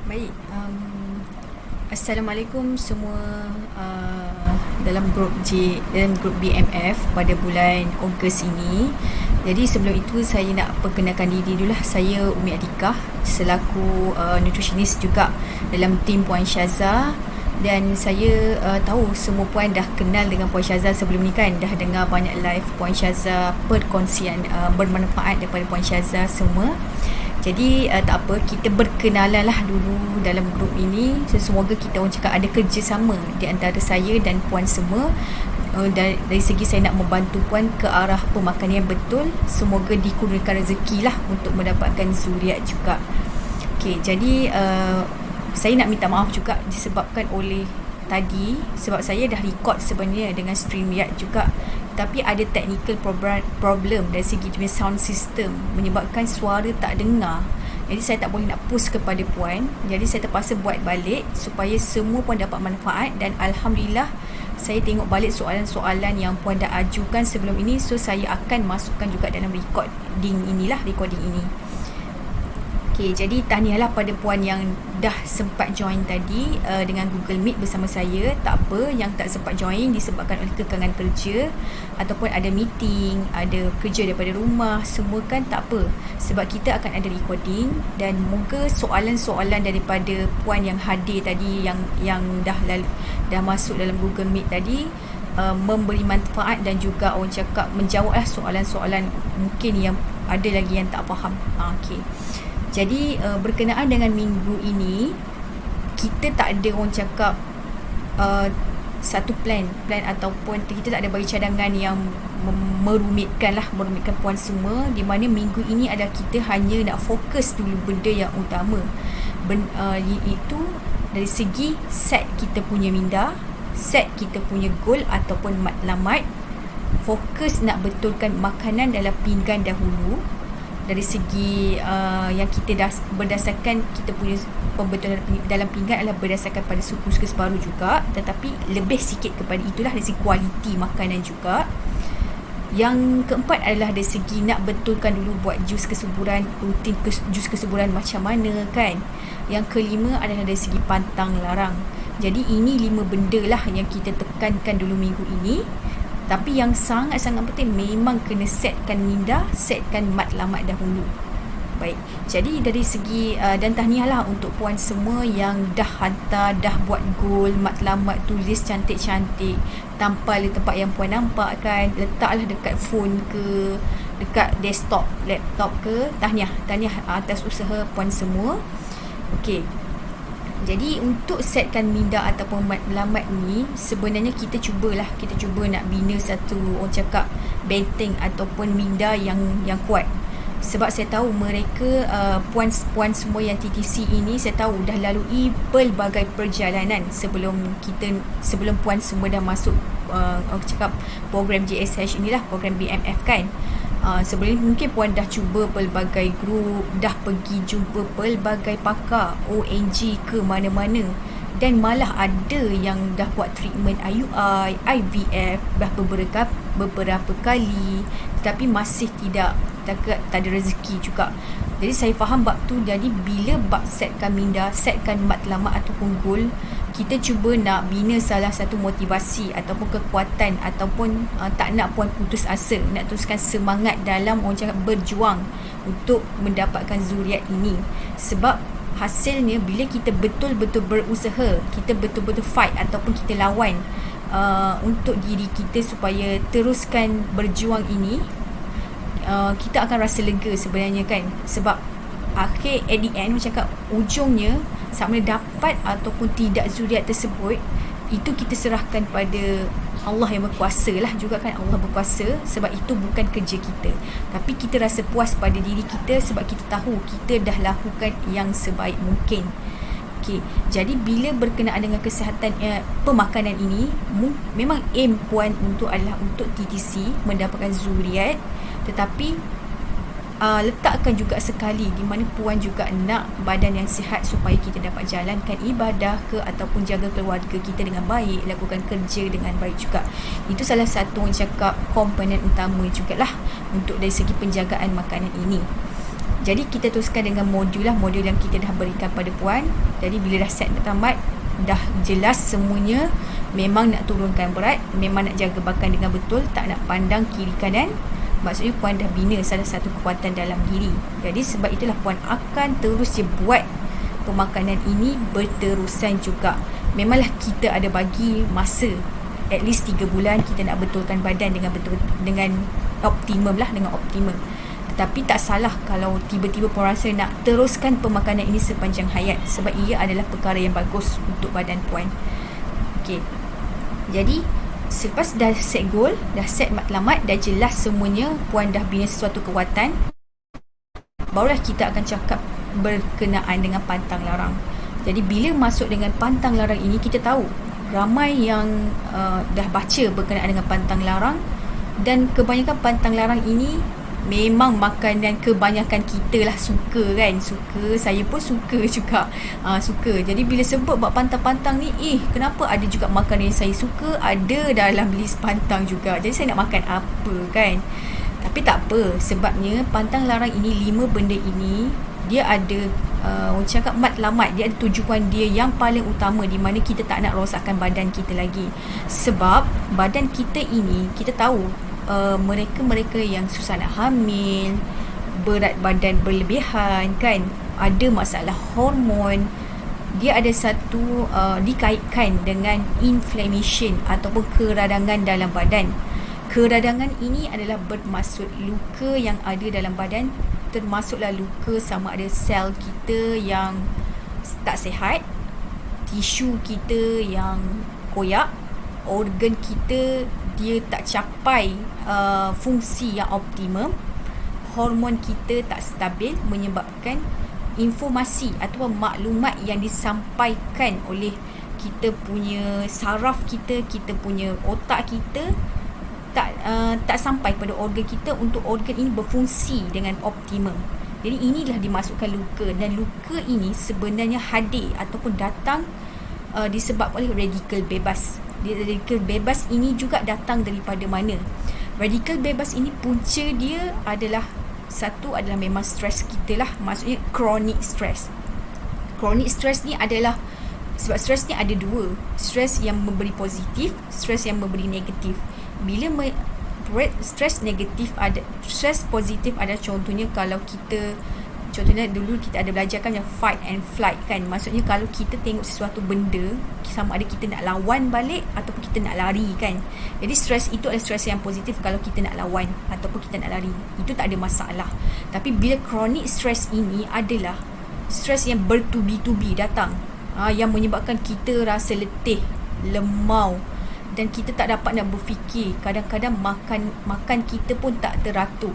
Baik, Assalamualaikum semua dalam grup BMF pada bulan Ogos ini. Jadi sebelum itu saya nak perkenalkan diri dululah. Saya Umi Atikah selaku nutritionist juga dalam tim Puan Syaza. Dan saya tahu semua puan dah kenal dengan Puan Syaza sebelum ni kan. Dah dengar banyak live Puan Syaza, perkongsian bermanfaat daripada Puan Syaza semua. Jadi tak apa, kita berkenalan lah dulu dalam grup ini. Semoga kita orang cakap ada kerjasama di antara saya dan puan semua. Dari segi saya nak membantu puan ke arah pemakanan yang betul. Semoga dikurniakan rezeki lah untuk mendapatkan zuriat juga. Okay, jadi saya nak minta maaf juga disebabkan oleh tadi, sebab saya dah record sebenarnya dengan StreamYard juga, tapi ada technical problem dari segi sound system menyebabkan suara tak dengar. Jadi saya tak boleh nak post kepada puan. Jadi saya terpaksa buat balik supaya semua puan dapat manfaat. Dan Alhamdulillah saya tengok balik soalan-soalan yang puan dah ajukan sebelum ini. So saya akan masukkan juga dalam recording ini. Okay, jadi tahniahlah pada puan yang dah sempat join tadi dengan Google Meet bersama saya. Tak apa, yang tak sempat join disebabkan oleh kekangan kerja ataupun ada meeting, ada kerja daripada rumah, semua kan tak apa. Sebab kita akan ada recording dan moga soalan-soalan daripada puan yang hadir tadi, yang dah masuk dalam Google Meet tadi, memberi manfaat dan juga orang cakap menjawablah soalan-soalan mungkin yang ada lagi yang tak faham. Okay. Jadi berkenaan dengan minggu ini, kita tak ada orang cakap satu plan ataupun kita tak ada bagi cadangan yang merumitkan puan semua. Di mana minggu ini adalah kita hanya nak fokus dulu benda yang utama. Iaitu dari segi set kita punya minda, set kita punya goal ataupun matlamat. Fokus nak betulkan makanan dalam pinggan dahulu. Dari segi yang kita berdasarkan kita punya pembetulan dalam pinggan adalah berdasarkan pada suku separuh juga, tetapi lebih sikit kepada itulah dari segi kualiti makanan juga. Yang keempat adalah dari segi nak betulkan dulu buat jus kesuburan, rutin jus kesuburan macam mana kan. Yang kelima adalah dari segi pantang larang. Jadi ini 5 benda lah yang kita tekankan dulu minggu ini. Tapi yang sangat-sangat penting memang kena setkan minda, setkan matlamat dahulu. Baik, jadi dari segi dan tahniahlah untuk puan semua yang dah hantar, dah buat goal, matlamat, tulis cantik-cantik, tampal di tempat yang puan nampak kan, letaklah dekat phone ke, dekat desktop, laptop ke. Tahniah atas usaha puan semua. Okey. Jadi untuk setkan minda ataupun matlamat ni, sebenarnya kita cuba nak bina satu orang cakap benteng ataupun minda yang kuat. Sebab saya tahu mereka puan semua yang TTC ini, saya tahu dah lalui pelbagai perjalanan sebelum puan semua dah masuk orang cakap program JSH inilah, program BMF kan. Sebelum ni mungkin puan dah cuba pelbagai grup, dah pergi jumpa pelbagai pakar ONG ke mana-mana, dan malah ada yang dah buat treatment IUI, IVF dah beberapa kali, tetapi masih tak ada rezeki juga. Jadi saya faham bab tu. Jadi bila bab setkan minda, setkan matlamat ataupun goal, kita cuba nak bina salah satu motivasi ataupun kekuatan ataupun tak nak puan putus asa, nak teruskan semangat dalam orang cakap berjuang untuk mendapatkan zuriat ini. Sebab hasilnya bila kita betul-betul berusaha, kita betul-betul fight ataupun kita lawan untuk diri kita supaya teruskan berjuang ini, kita akan rasa lega sebenarnya kan. Sebab akhir at the end macam cakap ujungnya sama ada dapat ataupun tidak zuriat tersebut, itu kita serahkan pada Allah yang berkuasa lah juga kan. Allah berkuasa, sebab itu bukan kerja kita, tapi kita rasa puas pada diri kita sebab kita tahu kita dah lakukan yang sebaik mungkin. Okay, jadi bila berkenaan dengan kesihatan pemakanan ini, memang aim puan adalah untuk TTC mendapatkan zuriat, tetapi letakkan juga sekali di mana puan juga nak badan yang sihat supaya kita dapat jalankan ibadah ke ataupun jaga keluarga kita dengan baik, lakukan kerja dengan baik juga. Itu salah satu orang cakap komponen utama jugalah untuk dari segi penjagaan makanan ini. Jadi kita teruskan dengan modul yang kita dah berikan pada puan. Jadi bila dah set dah tamat, dah jelas semuanya, memang nak turunkan berat, memang nak jaga bakan dengan betul, tak nak pandang kiri kanan. Maksudnya puan dah bina salah satu kekuatan dalam diri. Jadi sebab itulah puan akan terus je buat pemakanan ini berterusan juga. Memanglah kita ada bagi masa at least 3 bulan kita nak betulkan badan dengan optimum. Tetapi tak salah kalau tiba-tiba puan rasa nak teruskan pemakanan ini sepanjang hayat, sebab ia adalah perkara yang bagus untuk badan puan. Okey. Jadi selepas dah set goal, dah set matlamat, dah jelas semuanya, puan dah bina sesuatu kekuatan, barulah kita akan cakap berkenaan dengan pantang larang. Jadi bila masuk dengan pantang larang ini, kita tahu ramai yang dah baca berkenaan dengan pantang larang, dan kebanyakan pantang larang ini memang makanan kebanyakan kita lah suka kan. Saya pun suka juga. Suka. Jadi bila sebut buat pantang-pantang ni, kenapa ada juga makanan yang saya suka ada dalam list pantang juga. Jadi saya nak makan apa kan. Tapi tak apa, sebabnya pantang larang ini, 5 benda ini, dia ada cakap matlamat, dia ada tujuan dia yang paling utama, di mana kita tak nak rosakkan badan kita lagi. Sebab badan kita ini, kita tahu mereka-mereka yang susah nak hamil, berat badan berlebihan kan, ada masalah hormon, dia ada satu dikaitkan dengan inflammation ataupun keradangan dalam badan. Keradangan ini adalah bermaksud luka yang ada dalam badan, termasuklah luka sama ada sel kita yang tak sihat, tisu kita yang koyak, organ kita dia tak capai fungsi yang optimum, hormon kita tak stabil, menyebabkan informasi atau maklumat yang disampaikan oleh kita punya saraf kita punya otak kita tak sampai pada organ kita untuk organ ini berfungsi dengan optimum. Jadi inilah dimasukkan luka, dan luka ini sebenarnya hadir ataupun datang disebabkan oleh radikal bebas. Radikal bebas ini juga datang daripada mana? Radikal bebas ini punca dia adalah memang stres kita lah, maksudnya chronic stress. Chronic stress ni adalah sebab stres ni ada 2, stres yang memberi positif, stres yang memberi negatif. Bila stres negatif ada, stres positif ada contohnya kalau kita, contohnya dulu kita ada belajar kan yang fight and flight kan. Maksudnya kalau kita tengok sesuatu benda, sama ada kita nak lawan balik ataupun kita nak lari kan. Jadi stres itu adalah stres yang positif kalau kita nak lawan ataupun kita nak lari. Itu tak ada masalah. Tapi bila chronic stress ini adalah stres yang bertubi-tubi datang, yang menyebabkan kita rasa letih, lemau, dan kita tak dapat nak berfikir. Kadang-kadang makan kita pun tak teratur,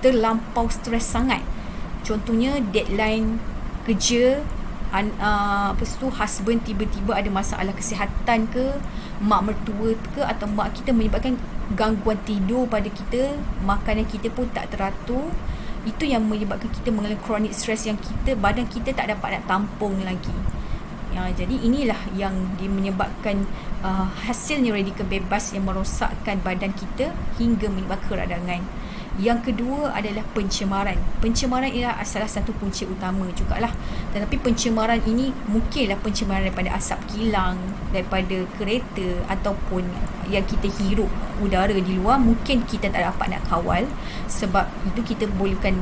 terlampau stres sangat. Contohnya deadline kerja, lepas tu husband tiba-tiba ada masalah kesihatan ke, mak mertua ke, atau mak kita menyebabkan gangguan tidur pada kita, makanan kita pun tak teratur. Itu yang menyebabkan kita mengalami chronic stress yang badan kita tak dapat nak tampung lagi. Jadi inilah yang menyebabkan hasilnya radikal bebas yang merosakkan badan kita hingga menyebabkan keradangan. Yang kedua adalah pencemaran. Pencemaran ialah salah satu punca utama jugalah. Tetapi pencemaran ini mungkinlah pencemaran daripada asap kilang, daripada kereta, ataupun yang kita hirup udara di luar. Mungkin kita tak dapat nak kawal, sebab itu kita bukan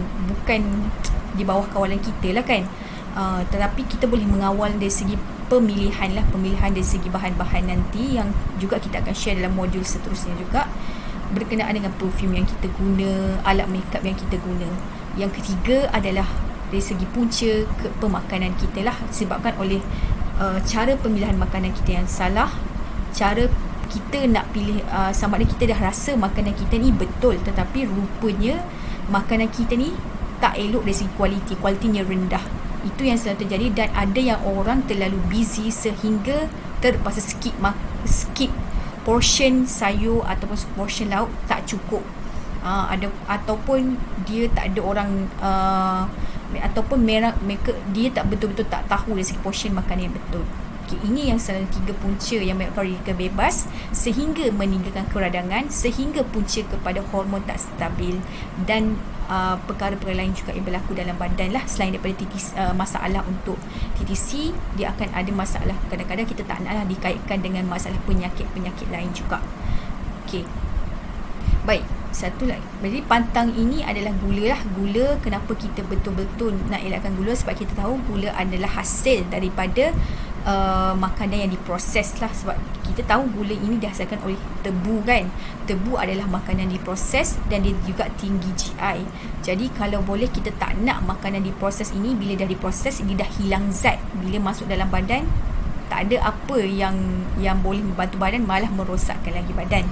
di bawah kawalan kita lah kan. Tetapi kita boleh mengawal dari segi pemilihan dari segi bahan-bahan nanti, yang juga kita akan share dalam modul seterusnya juga, berkenaan dengan perfume yang kita guna, alat makeup yang kita guna. Yang ketiga adalah dari segi punca pemakanan kita lah, disebabkan oleh cara pemilihan makanan kita yang salah. Cara kita nak pilih, sama ada kita dah rasa makanan kita ni betul, tetapi rupanya makanan kita ni tak elok dari segi kualitinya rendah. Itu yang selalu terjadi. Dan ada yang orang terlalu busy sehingga terpaksa skip portion sayur ataupun portion lauk tak cukup. Ataupun dia tak ada orang ataupun mereka dia tak betul-betul tak tahu dari segi portion makanan yang betul. Ini yang salah 3 punca yang menyebabkan radikal bebas sehingga meninggalkan keradangan, sehingga punca kepada hormon tak stabil, dan perkara-perkara lain juga yang berlaku dalam badan lah. Selain daripada masalah untuk TTC, dia akan ada masalah, kadang-kadang kita tak nak lah dikaitkan dengan masalah penyakit-penyakit lain juga. Okey, baik, satu lagi. Jadi pantang ini adalah gula lah. Gula, kenapa kita betul-betul nak elakkan gula? Sebab kita tahu gula adalah hasil daripada makanan yang diproses lah. Sebab kita tahu gula ini dihasilkan oleh tebu kan. Tebu adalah makanan diproses dan dia juga tinggi GI. Jadi kalau boleh kita tak nak makanan diproses ini. Bila dah diproses, dia dah hilang zat. Bila masuk dalam badan, tak ada apa yang boleh membantu badan, malah merosakkan lagi badan.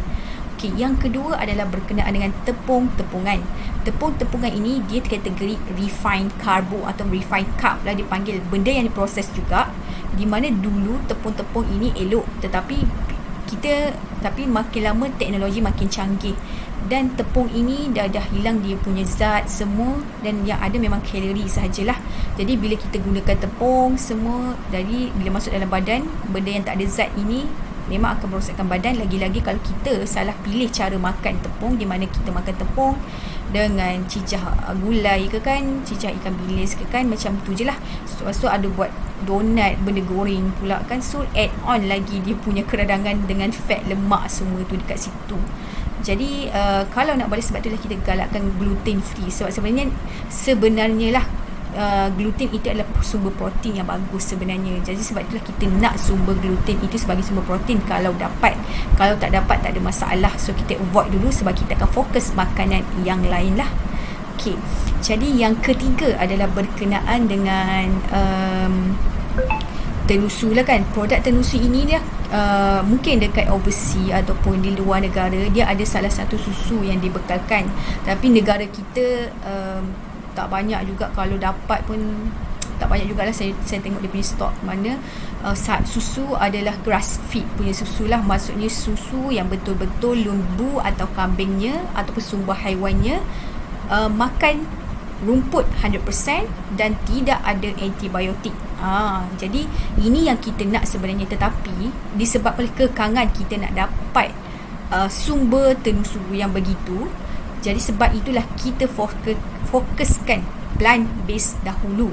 Okey, yang kedua adalah berkenaan dengan tepung-tepungan. Tepung-tepungan ini dia kategori refined carbo atau refined carb lah dipanggil. Benda yang diproses juga, di mana dulu tepung-tepung ini elok, tetapi makin lama teknologi makin canggih dan tepung ini dah hilang dia punya zat semua, dan yang ada memang kalori sahajalah. Jadi bila kita gunakan tepung semua, jadi bila masuk dalam badan, benda yang tak ada zat ini memang akan merosakkan badan. Lagi-lagi kalau kita salah pilih cara makan tepung, di mana kita makan tepung dengan cicah gulai ke kan, cicah ikan bilis ke kan, macam tu je lah. Lepas tu ada buat donat, benda goreng pula kan, so add on lagi dia punya keradangan dengan fat, lemak semua tu dekat situ. Jadi kalau nak balik, sebab itulah kita galakkan gluten free. Sebab sebenarnya lah gluten itu adalah sumber protein yang bagus sebenarnya. Jadi sebab itulah kita nak sumber gluten itu sebagai sumber protein kalau dapat. Kalau tak dapat, tak ada masalah. So kita avoid dulu sebab kita akan fokus makanan yang lain lah. Okay, jadi yang ketiga adalah berkenaan dengan tenusu lah kan. Produk tenusu ini dia mungkin dekat overseas ataupun di luar negara, dia ada salah satu susu yang dibekalkan. Tapi negara kita tak banyak juga, kalau dapat pun tak banyak jugalah. Saya tengok dia punya stok mana susu adalah grass feed punya susu lah. Maksudnya susu yang betul-betul lembu atau kambingnya ataupun sumber haiwannya makan rumput 100% dan tidak ada antibiotik. Jadi ini yang kita nak sebenarnya, tetapi disebabkan oleh kekangan kita nak dapat sumber tenusu yang begitu, jadi sebab itulah kita fokuskan plant based dahulu.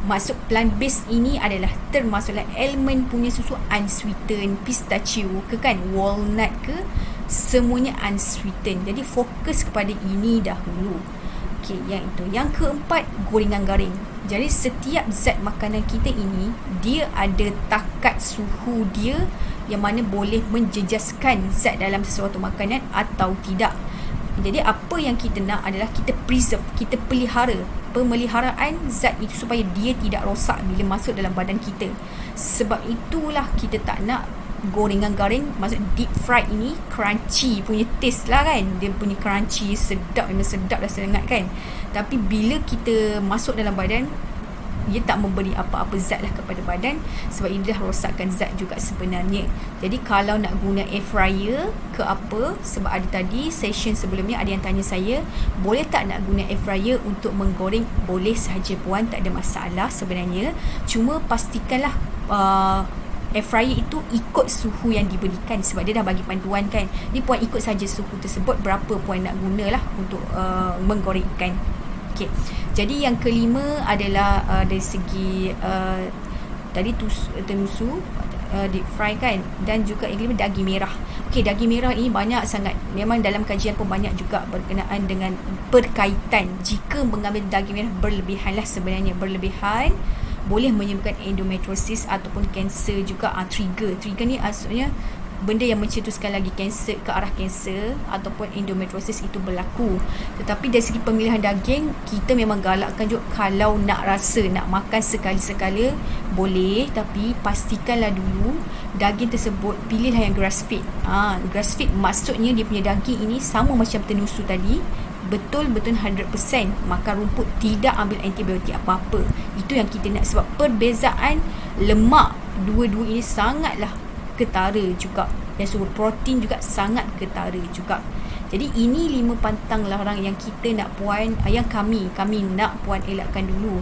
Maksud plant based ini adalah termasuklah elemen punya susu unsweetened, pistachio ke kan, walnut ke, semuanya unsweetened. Jadi fokus kepada ini dahulu. Okey, yang itu. Yang keempat, gorengan garing. Jadi setiap zat makanan kita ini, dia ada takat suhu dia yang mana boleh menjejaskan zat dalam sesuatu makanan atau tidak. Jadi apa yang kita nak adalah kita preserve, kita pelihara, pemeliharaan zat itu supaya dia tidak rosak bila masuk dalam badan kita. Sebab itulah kita tak nak gorengan garing, maksud deep fried ini crunchy punya taste lah kan. Dia punya crunchy, sedap, memang sedap dah sangat kan. Tapi bila kita masuk dalam badan, ia tak memberi apa-apa zat lah kepada badan, sebab ia dah rosakkan zat juga sebenarnya. Jadi kalau nak guna air fryer ke apa, sebab ada tadi session sebelumnya ada yang tanya saya, boleh tak nak guna air fryer untuk menggoreng? Boleh sahaja puan, tak ada masalah sebenarnya. Cuma pastikanlah air fryer itu ikut suhu yang diberikan, sebab dia dah bagi panduan kan. Ni puan ikut saja suhu tersebut, berapa puan nak gunalah untuk menggoreng ikan. Okay. Jadi yang kelima adalah dari segi tadi tenusu, deep fry kan, dan juga yang kelima daging merah. Okey, daging merah ini banyak sangat, memang dalam kajian pun banyak juga berkenaan dengan berkaitan. Jika mengambil daging merah berlebihan lah, sebenarnya berlebihan boleh menyebabkan endometriosis ataupun kanser juga. Trigger ni maksudnya benda yang mencetuskan lagi kanser, ke arah kanser ataupun endometriosis itu berlaku. Tetapi dari segi pemilihan daging, kita memang galakkan juga kalau nak rasa, nak makan sekali-sekala boleh, tapi pastikanlah dulu daging tersebut pilihlah yang grass feed. Grass feed maksudnya dia punya daging ini sama macam tenusu tadi, betul-betul 100% makan rumput, tidak ambil antibiotik apa-apa. Itu yang kita nak, sebab perbezaan lemak dua-dua ini sangatlah ketara juga, dan sumber protein juga sangat ketara juga. Jadi ini 5 pantang larang yang kita nak puan, yang kami nak puan elakkan dulu.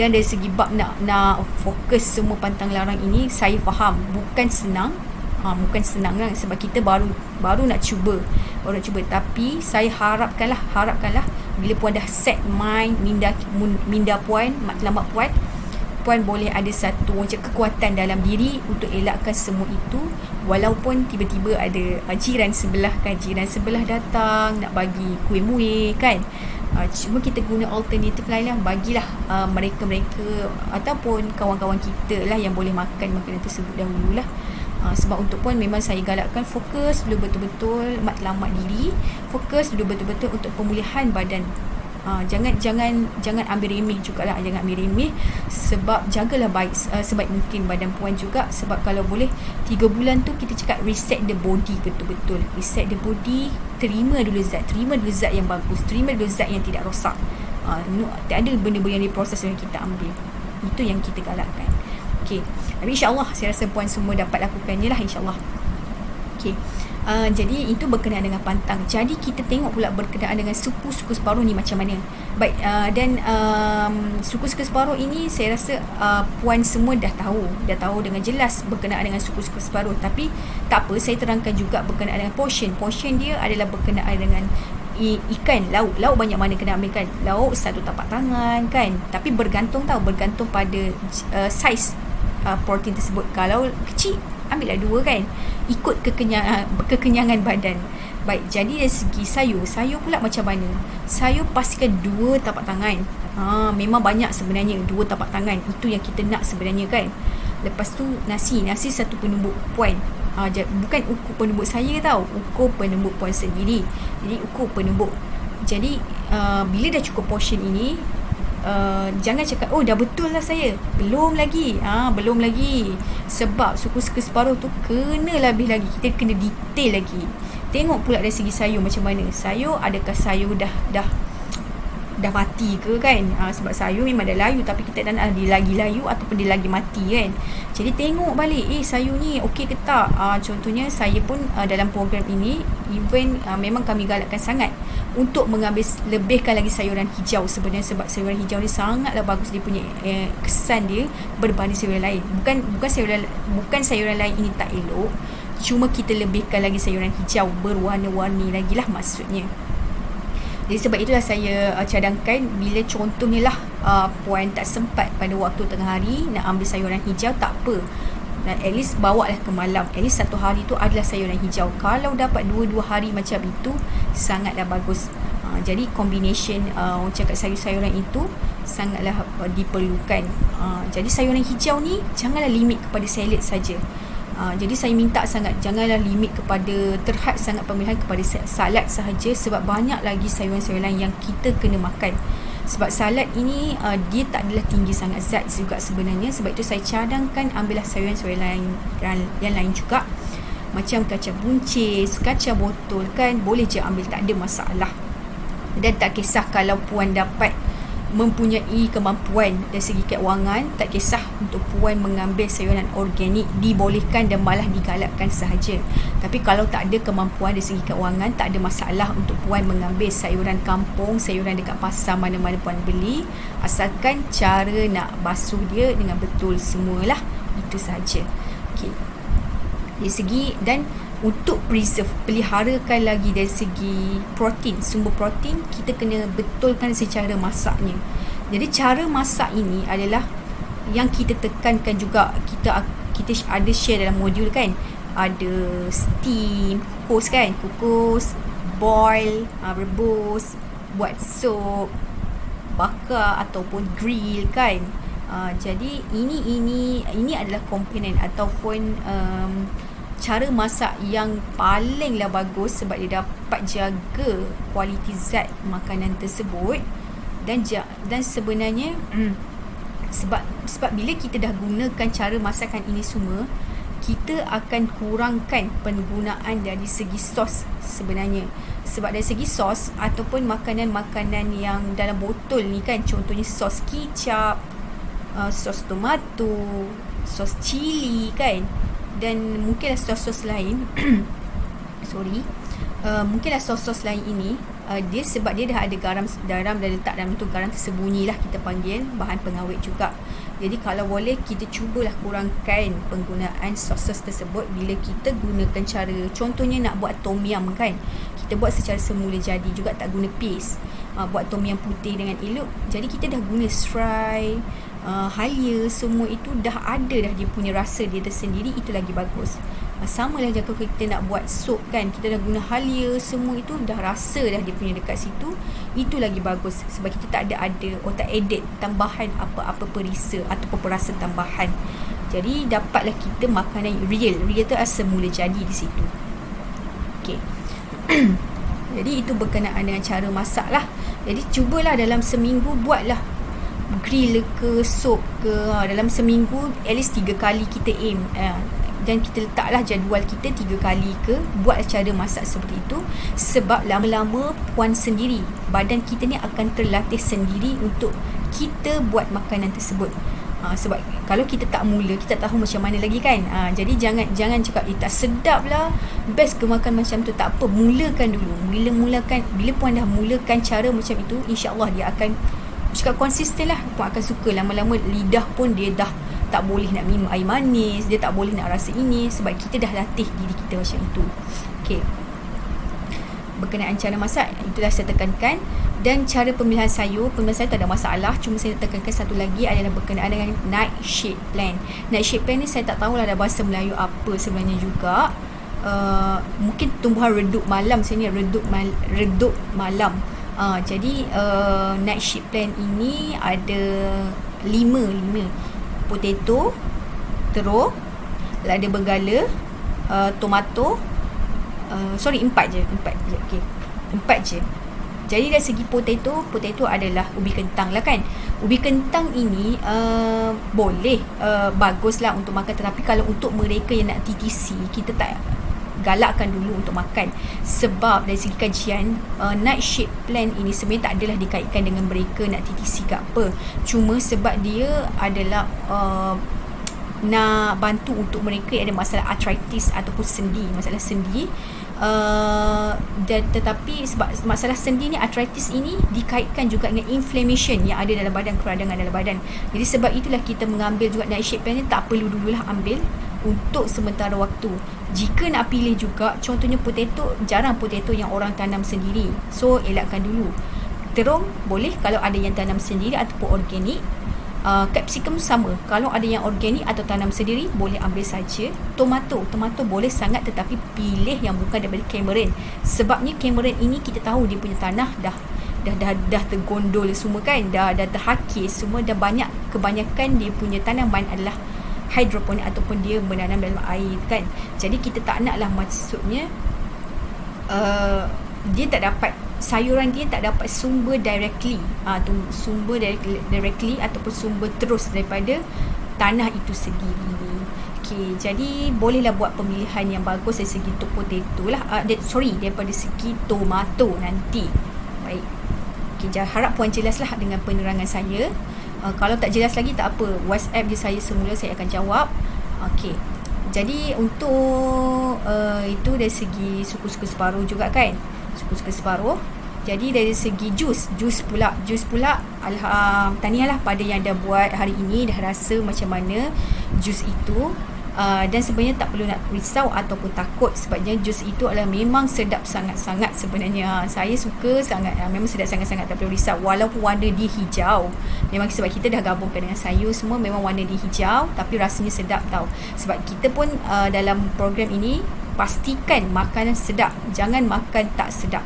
Dan dari segi bab nak fokus semua pantang larang ini, saya faham bukan senang. Bukan senang lah, sebab kita baru nak cuba. Tapi saya harapkanlah Bila puan dah set mind, minda puan, matlamat puan boleh ada satu macam kekuatan dalam diri untuk elakkan semua itu. Walaupun tiba-tiba ada jiran sebelah datang nak bagi kuih-muih kan, cuma kita guna alternatif lain lah. Bagilah mereka-mereka ataupun kawan-kawan kita lah yang boleh makan makanan tersebut dahulu lah. Sebab untuk puan memang saya galakkan fokus dulu betul-betul matlamat diri, fokus dulu betul-betul untuk pemulihan badan. Jangan ambil remeh jugalah, jangan ambil remeh, sebab jagalah sebaik mungkin badan puan juga. Sebab kalau boleh 3 bulan tu kita cakap reset the body, betul-betul reset the body. Terima dulu zat yang bagus, terima dulu zat yang tidak rosak. Tak ada benda-benda yang diproses yang kita ambil. Itu yang kita galakkan. Okay, tapi insyaAllah saya rasa puan semua dapat lakukannya lah, insyaAllah. Okay, jadi itu berkenaan dengan pantang. Jadi kita tengok pula berkenaan dengan suku-suku separuh ni macam mana. Baik, dan suku-suku separuh ini saya rasa puan semua dah tahu dengan jelas berkenaan dengan suku-suku separuh. Tapi tak apa, saya terangkan juga berkenaan dengan portion dia adalah berkenaan dengan ikan, lauk banyak mana kena ambil kan. Lauk 1 tapak tangan kan, tapi bergantung pada saiz protein tersebut. Kalau kecil, ambillah 2 kan, ikut kekenyangan badan. Baik, jadi dari segi sayur pula macam mana? Sayur pastikan 2 tapak tangan. Memang banyak sebenarnya 2 tapak tangan, itu yang kita nak sebenarnya kan. Lepas tu nasi 1 penumbuk puan. Bukan ukur penumbuk saya tau, ukur penumbuk puan sendiri. Jadi ukur penumbuk. Jadi bila dah cukup portion ini, jangan cakap dah betul lah saya. Belum lagi. Sebab suku-suku separuh tu kena lebih lagi, kita kena detail lagi. Tengok pula dari segi sayur macam mana. Sayur, adakah sayur dah mati ke kan. Sebab sayur memang dah layu, tapi kita tak nak dia lagi layu ataupun dia lagi mati kan. Jadi tengok balik, sayur ni okey ke tak. Contohnya saya pun dalam program ini, even memang kami galakkan sangat untuk mengambil lebihkan lagi sayuran hijau sebenarnya. Sebab sayuran hijau ni sangatlah bagus, dia punya kesan dia berbanding sayuran lain. Bukan sayuran lain ini tak elok, cuma kita lebihkan lagi sayuran hijau berwarna-warni lagi lah maksudnya. Jadi sebab itulah saya cadangkan, bila contohnya lah puan tak sempat pada waktu tengah hari nak ambil sayuran hijau, tak apa, dan at least bawa lah ke malam. At least 1 hari tu adalah sayuran hijau. Kalau dapat 2 hari macam itu, sangatlah bagus. Jadi combination orang cakap sayur-sayuran itu sangatlah diperlukan. Jadi sayuran hijau ni janganlah limit kepada salad saja. Jadi saya minta sangat, janganlah limit kepada, terhad sangat pemilihan kepada salad sahaja. Sebab banyak lagi sayuran-sayuran yang kita kena makan. Sebab salad ini dia tak adalah tinggi sangat zat juga sebenarnya. Sebab itu saya cadangkan ambillah sayuran-sayuran yang lain juga, macam kacang buncis, kacang botol kan, boleh je ambil, tak ada masalah. Dan tak kisah kalau puan dapat mempunyai kemampuan dari segi keuangan, tak kisah untuk puan mengambil sayuran organik, dibolehkan dan malah digalakkan sahaja. Tapi kalau tak ada kemampuan dari segi keuangan, tak ada masalah untuk puan mengambil sayuran kampung, sayuran dekat pasar mana-mana puan beli, asalkan cara nak basuh dia dengan betul semualah. Itu sahaja. Okey, dari segi, dan untuk preserve, peliharakan lagi dari segi protein, sumber protein, kita kena betulkan secara masaknya. Jadi cara masak ini adalah yang kita tekankan juga. Kita ada share dalam modul kan, ada steam, kukus, boil, rebus, buat sup, bakar ataupun grill kan. Jadi ini adalah komponen ataupun cara masak yang palinglah bagus, sebab dia dapat jaga kualiti zat makanan tersebut. Dan sebenarnya sebab bila kita dah gunakan cara masakan ini semua, kita akan kurangkan penggunaan dari segi sos sebenarnya. Sebab dari segi sos ataupun makanan-makanan yang dalam botol ni kan, contohnya sos kicap, sos tomato, sos cili kan, dan mungkinlah sos-sos lain mungkinlah sos-sos lain ini, dia sebab dia dah ada garam dan letak dalam tu, garam tersembunyi lah kita panggil, bahan pengawet juga. Jadi kalau boleh kita cubalah kurangkan penggunaan sos-sos tersebut bila kita gunakan cara, contohnya nak buat tom yum kan, kita buat secara semula jadi juga, tak guna paste. buat tom yum putih dengan elok. Jadi kita dah guna serai, halia, semua itu dah ada dah dia punya rasa dia tersendiri, itu lagi bagus. Sama lah jika kita nak buat sup kan, kita dah guna halia, semua itu dah rasa dah dia punya dekat situ, itu lagi bagus sebab kita tak ada tak edit tambahan apa-apa perisa ataupun perasa tambahan. Jadi dapatlah kita makanan real tu semula jadi di situ. Okey. Jadi itu berkenaan dengan cara masak lah. Jadi cubalah dalam seminggu buatlah grill ke sup ke, dalam seminggu at least 3 kali kita aim, dan kita letaklah jadual kita 3 kali ke buat cara masak seperti itu. Sebab lama-lama puan sendiri, badan kita ni akan terlatih sendiri untuk kita buat makanan tersebut. Sebab kalau kita tak mula, kita tak tahu macam mana lagi kan. Jadi jangan cakap tak sedap lah, best ke makan macam tu. Tak apa, mulakan dulu. Bila puan dah mulakan cara macam itu, insya-Allah dia akan cakap konsisten lah, puan akan suka. Lama-lama lidah pun dia dah tak boleh nak minum air manis, dia tak boleh nak rasa ini, sebab kita dah latih diri kita macam itu. Okey. Berkenaan cara masak, itulah saya tekankan. Dan cara pemilihan sayur tak ada masalah. Cuma saya nak tekankan satu lagi adalah berkenaan dengan nightshade plan. Nightshade plan ni saya tak tahulah ada bahasa Melayu apa sebenarnya juga. Mungkin tumbuhan redup malam sebenarnya, redup malam. Jadi nightshade plan ini ada 5 potato, teruk, lada bergala, tomato, 4 je. Okey. 4 je. Jadi dari segi potato adalah ubi kentang lah kan. Ubi kentang ini boleh baguslah untuk makan, tetapi kalau untuk mereka yang nak TTC, kita tak galakkan dulu untuk makan. Sebab dari segi kajian, nightshade plan ini sebenarnya tak adalah dikaitkan dengan mereka nak TTC ke apa. Cuma sebab dia adalah nak bantu untuk mereka yang ada masalah arthritis ataupun sendi, masalah sendi. Dan tetapi sebab masalah sendi ni, arthritis ini dikaitkan juga dengan inflammation yang ada dalam badan, keradangan dalam badan. Jadi sebab itulah kita mengambil juga nightshade plan ni, tak perlu dululah ambil untuk sementara waktu. Jika nak pilih juga, contohnya potato, jarang potato yang orang tanam sendiri, so elakkan dulu. Terung boleh kalau ada yang tanam sendiri ataupun organik. Capsicum sama, kalau ada yang organik atau tanam sendiri boleh ambil saja. Tomato boleh sangat, tetapi pilih yang bukan daripada Cameron. Sebabnya Cameron ini kita tahu dia punya tanah dah tergondol semua kan, dah terhakis semua, dah banyak, kebanyakan dia punya tanaman adalah hidroponik ataupun dia menanam dalam air kan. Jadi kita tak naklah, maksudnya dia tak dapat, sayuran dia tak dapat sumber directly, sumber directly ataupun sumber terus daripada tanah itu sendiri. Okey, jadi bolehlah buat pemilihan yang bagus dari segi potato lah, daripada segi tomato nanti. Baik. Okey, harap puan jelaslah dengan penerangan saya. Kalau tak jelas lagi tak apa, WhatsApp je saya semula, saya akan jawab. Okey. Jadi untuk itu dari segi suku-suku separuh juga kan. Suku-suku separuh. Jadi dari segi jus pula tahniahlah pada yang dah buat hari ini, dah rasa macam mana jus itu. Dan sebenarnya tak perlu nak risau ataupun takut, sebabnya jus itu adalah memang sedap sangat-sangat sebenarnya. Saya suka sangat, memang sedap sangat-sangat, tak perlu risau. Walaupun warna dia hijau, memang sebab kita dah gabungkan dengan sayur semua, memang warna dia hijau, tapi rasanya sedap tau. Sebab kita pun dalam program ini pastikan makanan sedap, jangan makan tak sedap.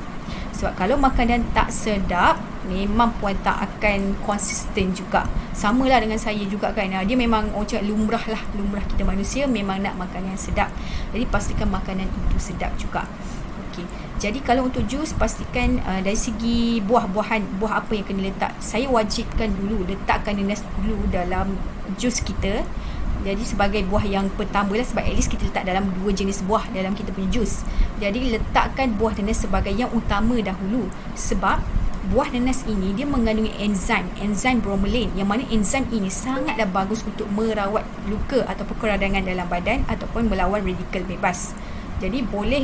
Sebab kalau makanan tak sedap, memang puan tak akan konsisten juga. Samalah dengan saya juga kan. Dia memang lumrah kita manusia memang nak makanan yang sedap. Jadi pastikan makanan itu sedap juga. Okey. Jadi kalau untuk jus, pastikan dari segi buah apa yang kena letak. Saya wajibkan dulu letakkan nanas dulu dalam jus kita. Jadi sebagai buah yang pertama lah, sebab at least kita letak dalam 2 jenis buah dalam kita punya jus. Jadi letakkan buah nanas sebagai yang utama dahulu. Sebab buah nanas ini dia mengandungi enzim bromelain, yang mana enzim ini sangatlah bagus untuk merawat luka ataupun keradangan dalam badan ataupun melawan radikal bebas. Jadi boleh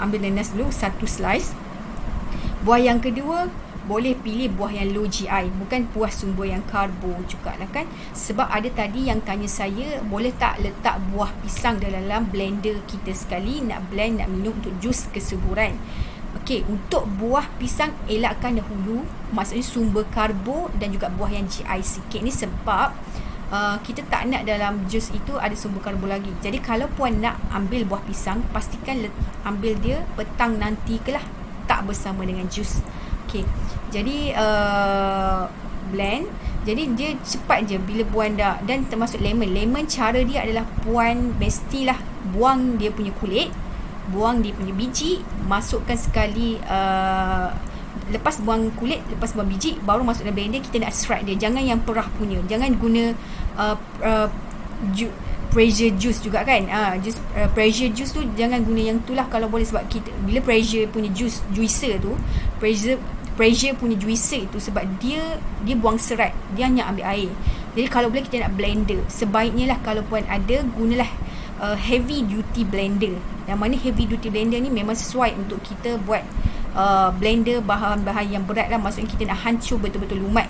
ambil nanas dulu 1 slice. Buah yang kedua, boleh pilih buah yang low GI, bukan buah sumber yang karbo jugalah kan. Sebab ada tadi yang tanya saya, boleh tak letak buah pisang dalam blender kita sekali, nak blend, nak minum untuk jus kesuburan. Okey, untuk buah pisang elakkan dahulu, maksudnya sumber karbo dan juga buah yang GI sikit ni, sebab kita tak nak dalam jus itu ada sumber karbo lagi. Jadi kalau puan nak ambil buah pisang, pastikan ambil dia petang nanti ke lah, tak bersama dengan jus. Okey, jadi blend. Jadi dia cepat je bila puan dah, dan termasuk lemon, cara dia adalah puan mestilah buang dia punya kulit, buang dia punya biji, masukkan sekali lepas buang kulit, lepas buang biji, baru masuk dalam blender. Kita nak extract dia, jangan yang perah punya, jangan guna pressure juice juga kan. Pressure juice tu jangan guna yang tu lah kalau boleh, sebab kita bila pressure punya juicer tu, pressure punya juicer itu, sebab dia buang serat, dia hanya ambil air. Jadi kalau boleh kita nak blender, sebaiknya lah kalau puan ada, gunalah heavy duty blender. Yang mana heavy duty blender ni memang sesuai untuk kita buat blender bahan-bahan yang berat lah, maksudnya kita nak hancur betul-betul lumat.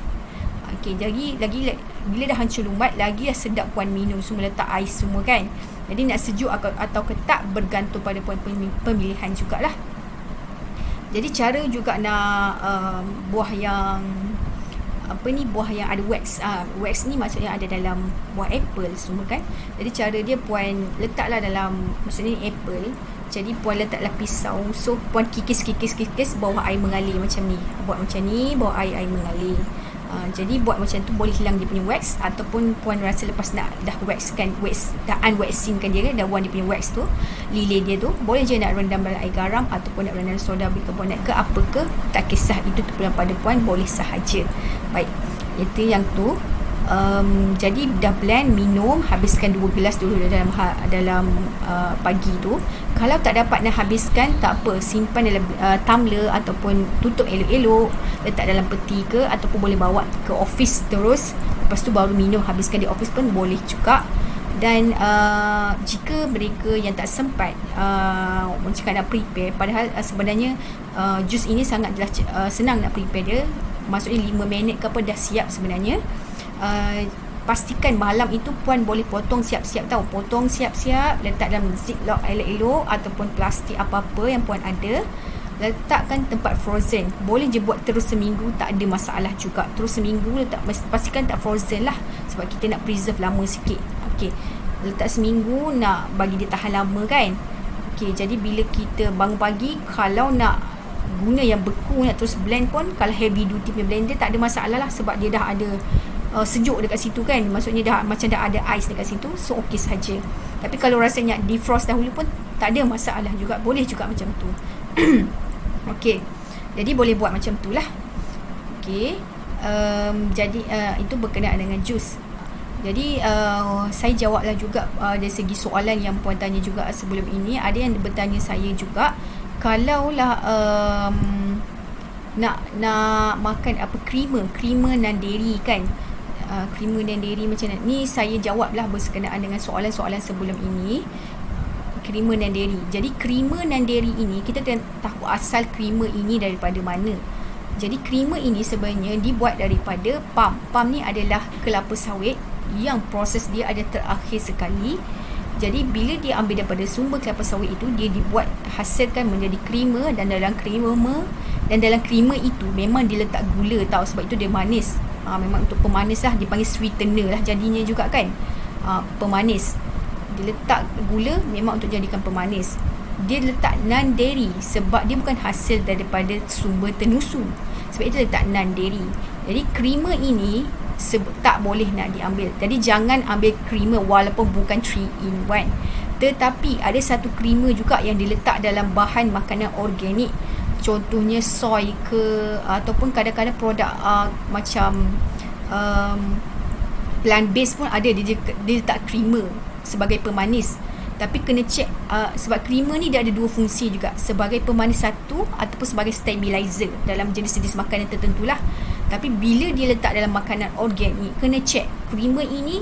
Okey, jadi lagi bila dah hancur lumat, lagi dah sedap puan minum, semua letak ais semua kan. Jadi nak sejuk atau ketak bergantung pada puan pemilihan jugalah. Jadi cara juga nak buah yang buah yang ada wax. Wax ni maksudnya ada dalam buah apple semua kan. Jadi cara dia puan letaklah dalam, maksudnya ni apple. Jadi puan letaklah pisau. So puan kikis bawah air mengalir macam ni. Buat macam ni, bawah air mengalir. Jadi buat macam tu boleh hilang dia punya wax. Ataupun puan rasa lepas dah unwaxingkan dia kan, dah buang dia punya wax tu, lilin dia tu, boleh je nak rendam dalam air garam ataupun nak rendam soda bikarbonat ke apa ke, tak kisah, itu terpulang pada puan, boleh sahaja. Baik, itu yang tu. Jadi dah blend, minum, habiskan 2 gelas dulu dalam pagi tu. Kalau tak dapat nak habiskan, tak apa, simpan dalam tumbler ataupun tutup elok-elok, letak dalam peti ke, ataupun boleh bawa ke office terus, lepas tu baru minum, habiskan di office pun boleh juga. Dan jika mereka yang tak sempat macam nak prepare, padahal sebenarnya jus ini sangatlah senang nak prepare dia, maksudnya 5 minit ke apa dah siap sebenarnya. Pastikan malam itu puan boleh potong siap-siap, potong siap-siap, letak dalam ziplock elok-elok ataupun plastik apa-apa yang puan ada, letakkan tempat frozen. Boleh je buat terus seminggu, tak ada masalah juga. Terus seminggu letak, pastikan tak frozen lah, sebab kita nak preserve lama sikit. Okey, letak seminggu, nak bagi dia tahan lama kan. Okey, jadi bila kita bangun pagi, kalau nak guna yang beku, nak terus blend pun, kalau heavy duty punya blender tak ada masalah lah, sebab dia dah ada sejuk dekat situ kan, maksudnya dah macam dah ada ais dekat situ, so okey saja. Tapi kalau rasanya defrost dahulu pun tak ada masalah juga, boleh juga macam tu. Okey, jadi boleh buat macam tu lah. Okey, jadi itu berkenaan dengan jus. Jadi saya jawablah juga dari segi soalan yang puan tanya juga sebelum ini. Ada yang bertanya saya juga, kalaulah nak makan apa, creamer dan dairy kan, creamer dan dairy macam ni, saya jawablah berkenaan dengan soalan-soalan sebelum ini. Creamer dan dairy. Jadi creamer dan dairy ini, kita tahu asal creamer ini daripada mana. Jadi creamer ini sebenarnya dibuat daripada palm ni adalah kelapa sawit yang proses dia ada terakhir sekali. Jadi bila dia ambil daripada sumber kelapa sawit itu, dia dibuat, hasilkan menjadi creamer, dan dalam creamer itu memang dia letak gula tau, sebab itu dia manis. Memang untuk pemanis lah, dipanggil sweetener lah jadinya juga kan, pemanis. Dia letak gula memang untuk jadikan pemanis. Dia letak non dairy sebab dia bukan hasil daripada sumber tenusu, sebab itu letak non dairy. Jadi creamer ini tak boleh nak diambil. Jadi jangan ambil creamer walaupun bukan 3-in-1. Tetapi ada satu creamer juga yang diletak dalam bahan makanan organik, contohnya soy ke, ataupun kadang-kadang produk macam plant based pun ada, dia letak creamer sebagai pemanis. Tapi kena check, sebab creamer ni dia ada 2 fungsi juga, sebagai pemanis satu ataupun sebagai stabilizer dalam jenis-jenis makanan tertentu lah. Tapi bila dia letak dalam makanan organik, kena check creamer ini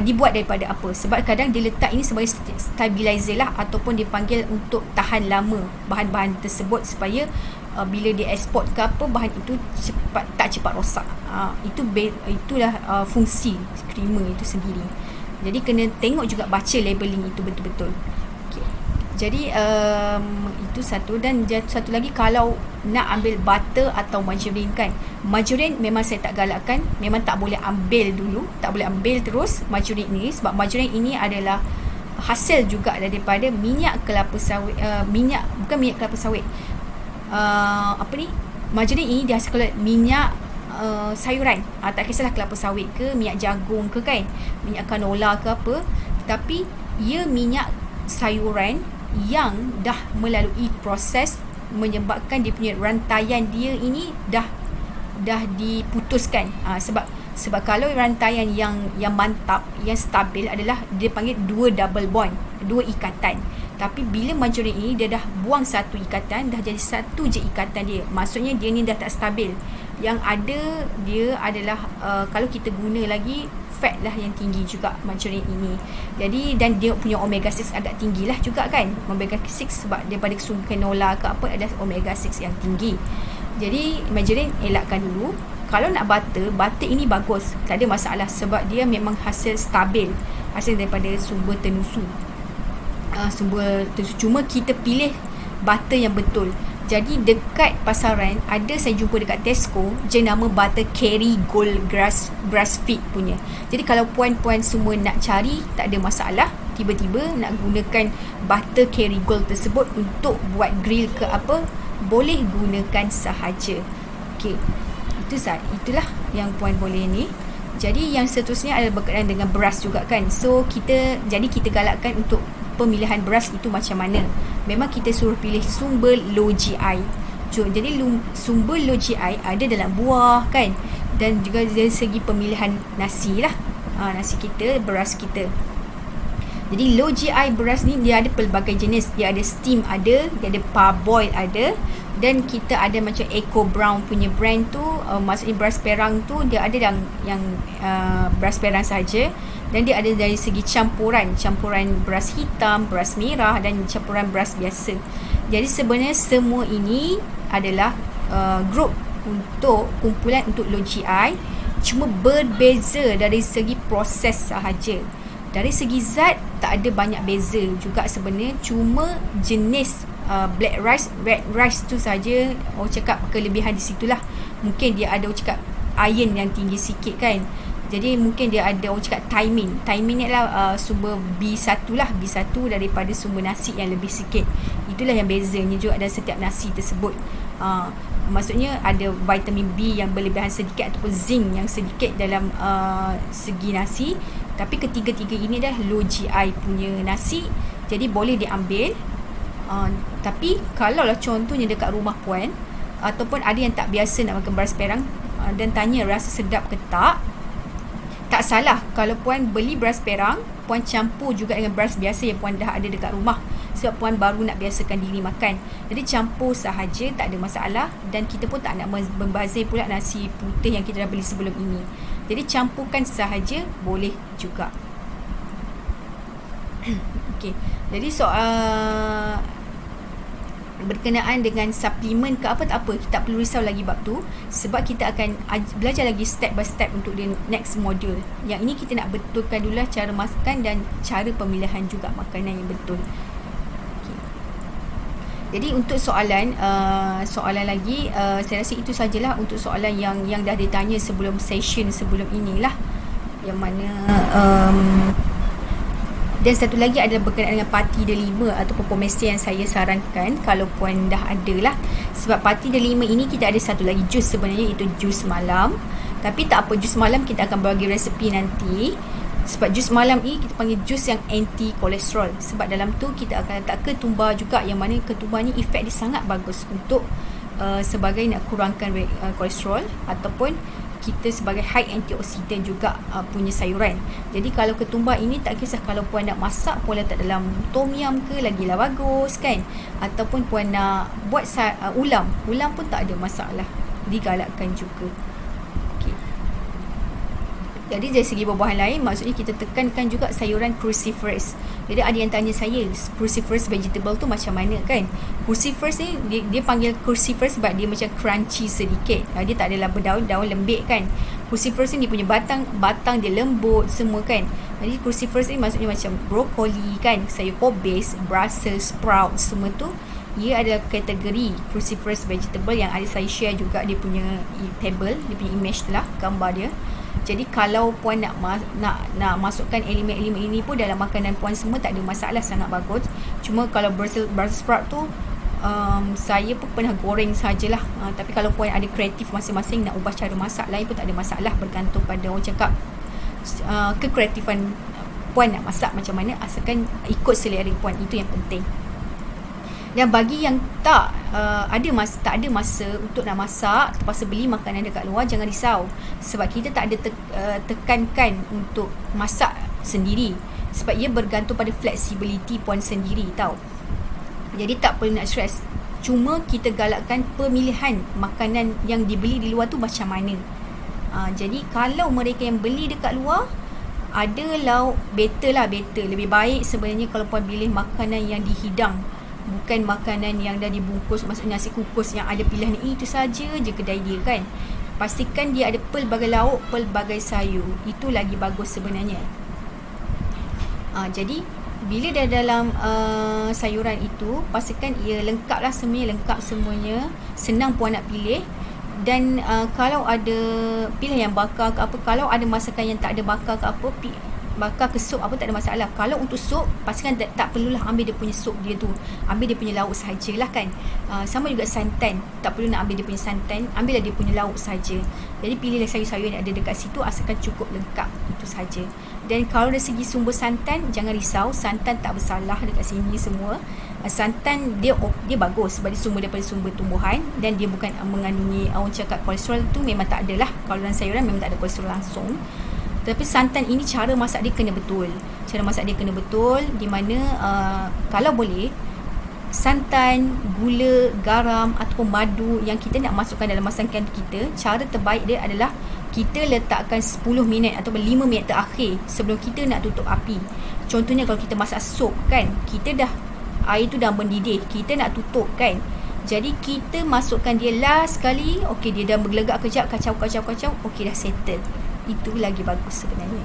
dibuat daripada apa, sebab kadang dia letak ini sebagai stabilizer lah, ataupun dipanggil untuk tahan lama bahan-bahan tersebut, supaya bila dia ekspor ke apa, bahan itu tak cepat rosak. Itulah fungsi creamer itu sendiri. Jadi kena tengok juga, baca labeling itu betul-betul. Okay. Jadi itu satu. Dan satu lagi, kalau nak ambil butter atau margarine kan, margarine memang saya tak galakkan, memang tak boleh ambil dulu, tak boleh ambil terus margarine ni, sebab margarine ini adalah hasil juga daripada minyak kelapa sawit, bukan minyak kelapa sawit, margarine ini dihasilkan oleh minyak sayuran, tak kisahlah kelapa sawit ke, minyak jagung ke kan, minyak canola ke apa, tapi ia minyak sayuran yang dah melalui proses menyebabkan dia punya rantaian dia ini dah diputuskan. Sebab kalau rantaian yang mantap, yang stabil adalah dia panggil dua double bond, dua ikatan. Tapi bila margarine ini dia dah buang satu ikatan, dah jadi satu je ikatan dia, maksudnya dia ni dah tak stabil. Yang ada dia adalah kalau kita guna lagi, fat lah yang tinggi juga margarine ini. Jadi, dan dia punya omega 6 agak tinggi lah juga kan, omega 6, sebab daripada sumber canola ke apa, ada omega 6 yang tinggi. Jadi margarine elakkan dulu. Kalau nak butter ini bagus, tak ada masalah, sebab dia memang hasil stabil, hasil daripada sumber tenusu. Cuma kita pilih butter yang betul. Jadi dekat pasaran ada, saya jumpa dekat Tesco, jenama butter Kerrygold grass-fed punya. Jadi kalau puan-puan semua nak cari, tak ada masalah, tiba-tiba nak gunakan butter Kerrygold tersebut untuk buat grill ke apa, boleh gunakan sahaja. Okey, itulah yang puan boleh ni. Jadi yang seterusnya adalah berkaitan dengan beras juga kan. So kita galakkan untuk pemilihan beras itu macam mana. Memang kita suruh pilih sumber low GI. Jadi sumber low GI ada dalam buah kan, dan juga dari segi pemilihan nasi lah, nasi kita, beras kita. Jadi low GI beras ni dia ada pelbagai jenis. Dia ada steam ada, dia ada parboil ada, dan kita ada macam Eco Brown punya brand tu, maksudnya beras perang tu dia ada yang beras perang saja, dan dia ada dari segi campuran beras hitam, beras merah, dan campuran beras biasa. Jadi sebenarnya semua ini adalah grup untuk kumpulan untuk low GI, cuma berbeza dari segi proses sahaja. Dari segi zat tak ada banyak beza juga sebenarnya, cuma jenis black rice, red rice tu saja orang cakap kelebihan di situlah. Mungkin dia ada orang cakap iron yang tinggi sikit kan. Jadi mungkin dia ada orang cakap thiamine ni adalah sumber B1 lah, B1 daripada sumber nasi yang lebih sikit. Itulah yang bezanya juga dalam setiap nasi tersebut. Maksudnya ada vitamin B yang berlebihan sedikit ataupun zinc yang sedikit dalam segi nasi. Tapi ketiga-tiga ini dah low GI punya nasi, jadi boleh diambil. Tapi kalau lah contohnya dekat rumah puan, ataupun ada yang tak biasa nak makan beras perang, dan tanya rasa sedap ke tak salah kalau puan beli beras perang, puan campur juga dengan beras biasa yang puan dah ada dekat rumah, sebab puan baru nak biasakan diri makan. Jadi campur sahaja, tak ada masalah. Dan kita pun tak nak membazir pula nasi putih yang kita dah beli sebelum ini. Jadi campurkan sahaja, boleh juga. Okey. Jadi soal berkenaan dengan suplemen ke apa, tak apa, kita tak perlu risau lagi bab tu, sebab kita akan belajar lagi step by step untuk the next module. Yang ini kita nak betulkan dulu cara makan dan cara pemilihan juga makanan yang betul. Okay. Jadi untuk soalan lagi, saya rasa itu sajalah untuk soalan yang dah ditanya sebelum session sebelum inilah, yang mana dan satu lagi adalah berkenaan dengan parti delima ataupun pomesi yang saya sarankan kalau puan dah ada lah. Sebab parti delima ini kita ada satu lagi jus sebenarnya, itu jus malam. Tapi tak apa, jus malam kita akan bagi resepi nanti. Sebab jus malam ini kita panggil jus yang anti kolesterol. Sebab dalam tu kita akan letak ketumbar juga, yang mana ketumbar ni efek dia sangat bagus untuk sebagai nak kurangkan kolesterol, ataupun kita sebagai high antioksidan juga punya sayuran. Jadi kalau ketumbar ini tak kisah kalau puan nak masak, puan letak dalam tom yum ke, lagilah bagus kan. Ataupun puan nak buat ulam pun tak ada masalah, digalakkan juga. Okay. Jadi dari segi buah-buahan lain, maksudnya kita tekankan juga sayuran cruciferous. Jadi ada yang tanya saya, cruciferous vegetable tu macam mana kan. Cruciferous ni dia panggil cruciferous sebab dia macam crunchy sedikit. Dia tak adalah berdaun, daun lembik kan. Cruciferous ni dia punya batang dia lembut semua kan. Jadi cruciferous ni maksudnya macam brokoli kan, sayur kobis, Brussels sprout, semua tu ia adalah kategori cruciferous vegetable yang ada saya share juga dia punya table, dia punya image tu lah, gambar dia. Jadi kalau puan nak masukkan elemen-elemen ini pun dalam makanan puan semua, tak ada masalah, sangat bagus. Cuma kalau Brussels sprout tu saya pun pernah goreng sajalah. Tapi kalau puan ada kreatif masing-masing nak ubah cara masak lain pun tak ada masalah, bergantung pada orang cakap kekreatifan puan nak masak macam mana, asalkan ikut selera puan, itu yang penting. Dan bagi yang tak ada masa untuk nak masak, terpaksa beli makanan dekat luar, jangan risau, sebab kita tak ada tekankan untuk masak sendiri, sebab ia bergantung pada flexibility puan sendiri tau. Jadi tak perlu nak stress. Cuma kita galakkan pemilihan makanan yang dibeli di luar tu macam mana. Jadi kalau mereka yang beli dekat luar ada lauk, better. Lebih baik sebenarnya kalau puan pilih makanan yang dihidang, bukan makanan yang dah dibungkus, maksudnya nasi kukus yang ada pilihan itu saja je kedai dia kan. Pastikan dia ada pelbagai lauk, pelbagai sayur, itu lagi bagus sebenarnya. Jadi bila dah dalam sayuran itu, pastikan ia lengkap semuanya, senang puan nak pilih. Dan kalau ada pilih yang bakar ke apa, kalau ada masakan yang tak ada bakar ke apa, bakar ke sup apa, tak ada masalah. Kalau untuk sup, pastikan tak perlulah ambil dia punya sup dia tu, ambil dia punya lauk sajalah kan. Sama juga santan, tak perlu nak ambil dia punya santan, ambillah dia punya lauk saja. Jadi pilihlah sayur-sayur yang ada dekat situ, asalkan cukup lengkap, itu saja. Dan kalau dari segi sumber santan, jangan risau, santan tak bersalah dekat sini semua. Santan dia bagus sebab dia daripada sumber tumbuhan, dan dia bukan mengandungi orang cakap kolesterol, tu memang tak adalah. Kalau dalam sayuran memang tak ada kolesterol langsung. Tapi santan ini cara masak dia kena betul. Di mana kalau boleh, santan, gula, garam ataupun madu yang kita nak masukkan dalam masakan kita, cara terbaik dia adalah kita letakkan 10 minit ataupun 5 minit terakhir sebelum kita nak tutup api. Contohnya kalau kita masak sup kan, kita dah air tu dah mendidih, kita nak tutup kan. Jadi kita masukkan dia last sekali, okey dia dah bergelegak kejap, kacau, okey dah settle. Itu lagi bagus sebenarnya.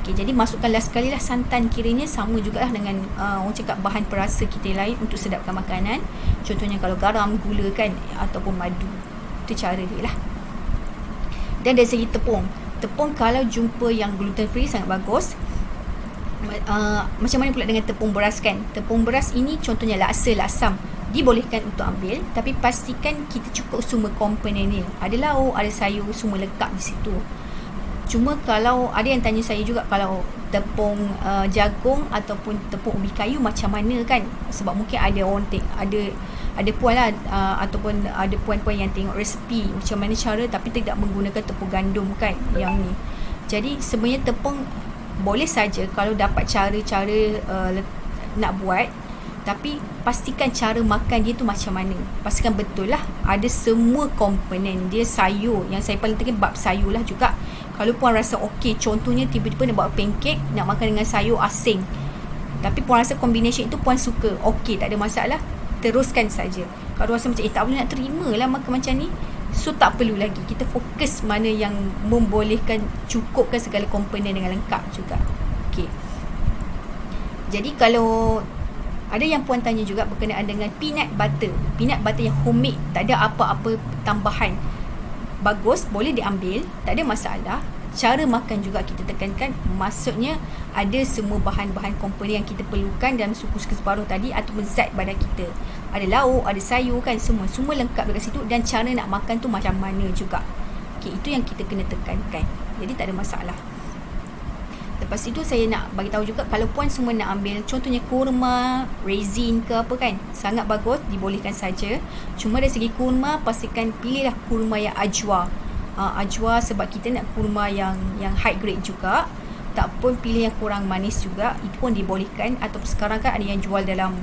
Okay, jadi masukkan last sekali lah santan, kiranya sama jugalah dengan orang cakap bahan perasa kita lain untuk sedapkan makanan. Contohnya kalau garam, gula kan, ataupun madu. Itu cara dia lah. Dan dari segi tepung kalau jumpa yang gluten free sangat bagus. Macam mana pula dengan tepung beras kan? Tepung beras ini contohnya laksa, lasam, dibolehkan untuk ambil, tapi pastikan kita cukup semua komponen dia. Ada lauk, ada sayur, semua lengkap di situ. Cuma kalau ada yang tanya saya juga, kalau tepung jagung ataupun tepung ubi kayu macam mana kan, sebab mungkin ada orang ada puan lah, ataupun ada puan-puan yang tengok resipi macam mana cara tapi tidak menggunakan tepung gandum kan yang ni. Jadi sebenarnya tepung boleh saja kalau dapat cara-cara nak buat, tapi pastikan cara makan dia tu macam mana. Pastikan betul lah ada semua komponen dia. Sayur, yang saya paling tekan bab sayur lah juga. Kalau puan rasa okey, contohnya tiba-tiba nak buat pancake, nak makan dengan sayur asing, tapi puan rasa combination itu puan suka, okey, tak ada masalah, teruskan saja. Kalau rasa macam tak boleh nak terima lah makan macam ni, so tak perlu lagi. Kita fokus mana yang membolehkan, cukupkan segala komponen dengan lengkap juga. Okey. Jadi kalau ada yang puan tanya juga berkenaan dengan peanut butter yang homemade, tak ada apa-apa tambahan, bagus, boleh diambil, tak ada masalah. Cara makan juga kita tekankan, maksudnya ada semua bahan-bahan komponen yang kita perlukan dalam suku separuh tadi ataupun zat badan kita. Ada lauk, ada sayur kan, semua lengkap dekat situ, dan cara nak makan tu macam mana juga. Okey, itu yang kita kena tekankan. Jadi tak ada masalah. Lepas itu saya nak bagi tahu juga, kalau puan semua nak ambil contohnya kurma, raisin ke apa kan, sangat bagus, dibolehkan saja. Cuma dari segi kurma, pastikan pilihlah kurma yang ajwa. Ajwa sebab kita nak kurma yang high grade juga. Tak pun pilih yang kurang manis juga, itu pun dibolehkan. Atau sekarang kan ada yang jual dalam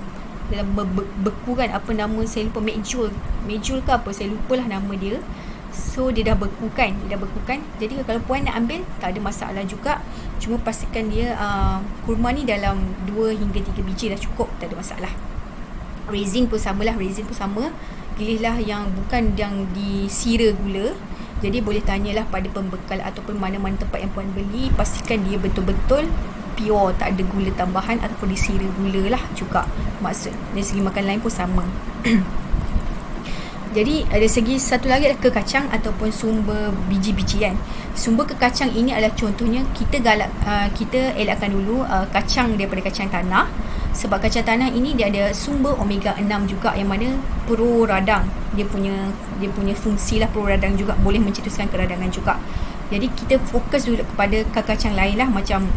beku kan, apa nama saya lupa, mejul ke apa, saya lupalah nama dia. So dia dah bekukan. Jadi kalau puan nak ambil, tak ada masalah juga. Cuma pastikan dia kurma ni dalam 2 hingga 3 biji dah cukup, tak ada masalah. Raisin pun sama. Pilihlah yang bukan yang disira gula, Jadi boleh tanyalah pada pembekal ataupun mana-mana tempat yang puan beli, pastikan dia betul-betul pure, tak ada gula tambahan ataupun disira gula lah juga. Maksud dari segi makan lain pun sama. Jadi ada segi satu lagi adalah kekacang ataupun sumber biji-bijian. Sumber kekacang ini adalah contohnya kita elakkan dulu kacang daripada kacang tanah, sebab kacang tanah ini dia ada sumber omega 6 juga, yang mana pro radang, dia punya fungsi lah, pro radang juga, boleh mencetuskan keradangan juga. Jadi kita fokus dulu kepada kacang lain lah, macam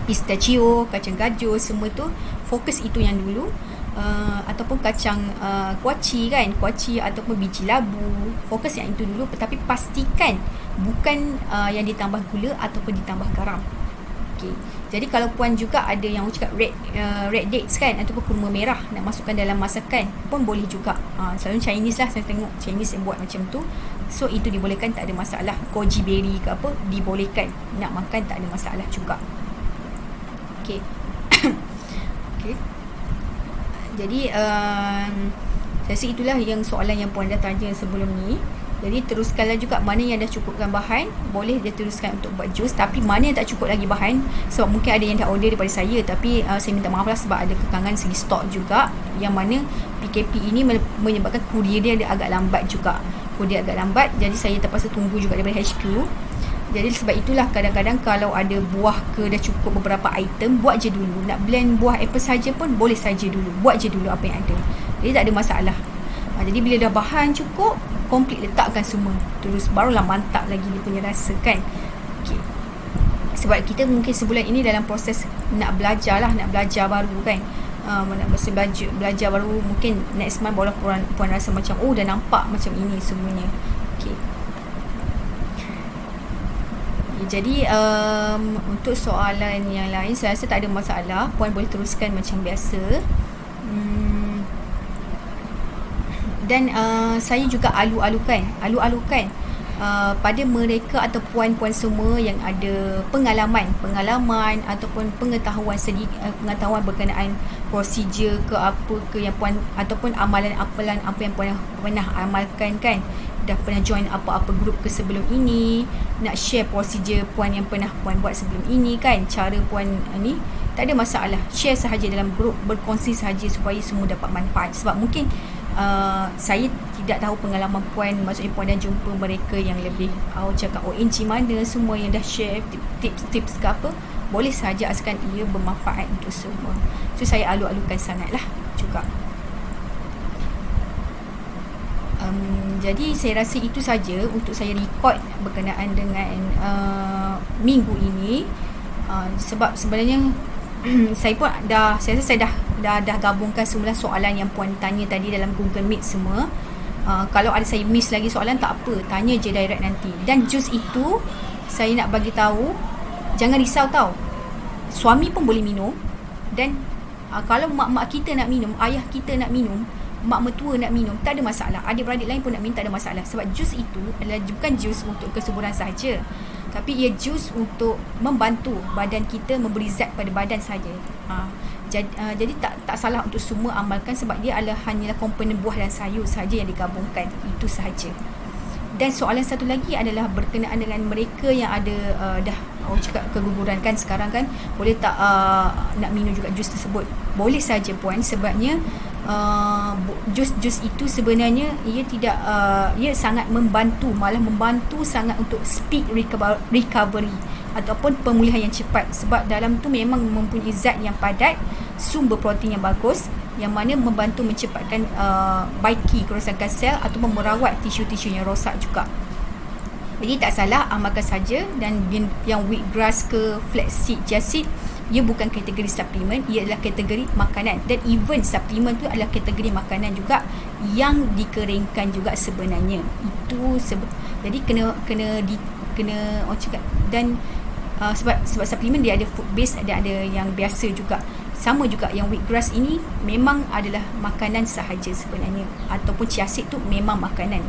pistachio, kacang gajur, semua tu fokus itu yang dulu. Ataupun kacang kuaci ataupun biji labu, fokus yang itu dulu, tapi pastikan bukan yang ditambah gula ataupun ditambah garam. Okay. Jadi kalau puan juga ada yang cakap red dates kan, ataupun kurma merah nak masukkan dalam masakan pun boleh juga. Selalu Chinese lah, saya tengok Chinese yang buat macam tu, so itu dibolehkan, tak ada masalah. Goji berry ke apa dibolehkan, nak makan tak ada masalah juga. Okay. Okay. Jadi saya rasa itulah yang soalan yang puan dah tanya sebelum ni. Jadi teruskanlah juga, mana yang dah cukupkan bahan, boleh dia teruskan untuk buat jus. Tapi mana yang tak cukup lagi bahan, sebab mungkin ada yang dah order daripada saya, tapi saya minta maaf lah sebab ada kekangan segi stok juga, yang mana PKP ini menyebabkan kurier dia agak lambat juga. Kurier agak lambat, jadi saya terpaksa tunggu juga daripada HQ. Jadi sebab itulah kadang-kadang kalau ada buah ke dah cukup beberapa item, buat je dulu. Nak blend buah apple saja pun boleh saja dulu. Buat je dulu apa yang ada. Jadi tak ada masalah. Jadi bila dah bahan cukup, komplit letakkan semua. Terus barulah mantap lagi dia punya rasa kan. Okay. Sebab kita mungkin sebulan ini dalam proses nak belajar baru kan. Belajar baru, mungkin next month barulah puan rasa macam dah nampak macam ini semuanya. Okay. Jadi untuk soalan yang lain saya rasa tak ada masalah, puan boleh teruskan macam biasa. Dan saya juga alu-alukan pada mereka atau puan-puan semua yang ada pengalaman ataupun pengetahuan berkenaan prosedur ke apa ke yang puan, ataupun amalan-amalan apa yang puan pernah amalkan kan, dah pernah join apa-apa grup ke sebelum ini, nak share prosedur puan yang pernah puan buat sebelum ini kan, cara puan ni, tak ada masalah, share sahaja dalam grup, berkongsi sahaja supaya semua dapat manfaat. Sebab mungkin saya tidak tahu pengalaman puan, maksudnya puan dah jumpa mereka yang lebih cakap ONG mana semua yang dah share tips ke apa, boleh sahaja asalkan ia bermanfaat untuk semua. So saya alu-alukan sangatlah juga. Jadi saya rasa itu saja untuk saya record berkenaan dengan minggu ini. Sebab sebenarnya saya rasa saya dah gabungkan semula soalan yang puan tanya tadi dalam Google Meet semua. Kalau ada saya miss lagi soalan, tak apa, tanya je direct nanti. Dan jus itu saya nak bagi tahu, jangan risau tau, suami pun boleh minum. Dan kalau mak-mak kita nak minum, ayah kita nak minum, mak mertua nak minum, tak ada masalah. Adik-beradik lain pun nak minum, tak ada masalah. Sebab jus itu adalah bukan jus untuk kesuburan sahaja, tapi ia jus untuk membantu badan kita, memberi zat pada badan saja. Jadi tak salah untuk semua amalkan, sebab dia adalah hanyalah komponen buah dan sayur saja yang digabungkan, itu sahaja. Dan soalan satu lagi adalah berkenaan dengan mereka yang ada dah cakap keguguran kan sekarang kan, boleh tak nak minum juga jus tersebut? Boleh saja puan, sebabnya jus-jus itu sebenarnya ia sangat membantu, malah membantu sangat untuk speed recovery ataupun pemulihan yang cepat. Sebab dalam tu memang mempunyai zat yang padat, sumber protein yang bagus, yang mana membantu mencepatkan baiki kerosakan sel ataupun merawat tisu-tisu yang rosak juga. Jadi tak salah, amalkan saja. Dan yang wheatgrass ke flaxseed, chia seed, ia bukan kategori suplemen, ia adalah kategori makanan. Dan even suplemen tu adalah kategori makanan juga yang dikeringkan juga sebenarnya. Itu jadi kena orang cakap. Dan sebab suplemen dia ada food base, ada yang biasa juga. Sama juga yang wheatgrass ini memang adalah makanan sahaja sebenarnya, ataupun chia seed tu memang makanan.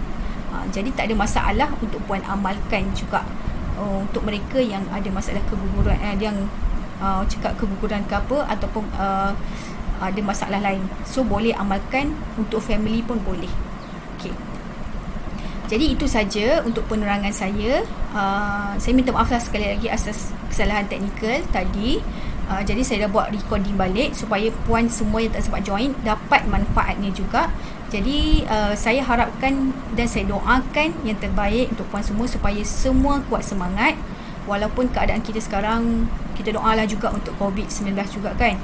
Jadi tak ada masalah untuk puan amalkan juga. Untuk mereka yang ada masalah keguguran, yang cakap keguguran ke apa, ataupun ada masalah lain, so boleh amalkan. Untuk family pun boleh. Okay. Jadi itu saja untuk penerangan saya. Saya minta maaf lah sekali lagi atas kesalahan teknikal tadi. Jadi saya dah buat recording balik supaya puan semua yang tak sempat join dapat manfaatnya juga. Jadi saya harapkan dan saya doakan yang terbaik untuk puan semua supaya semua kuat semangat. Walaupun keadaan kita sekarang, kita doalah juga untuk COVID-19 juga kan.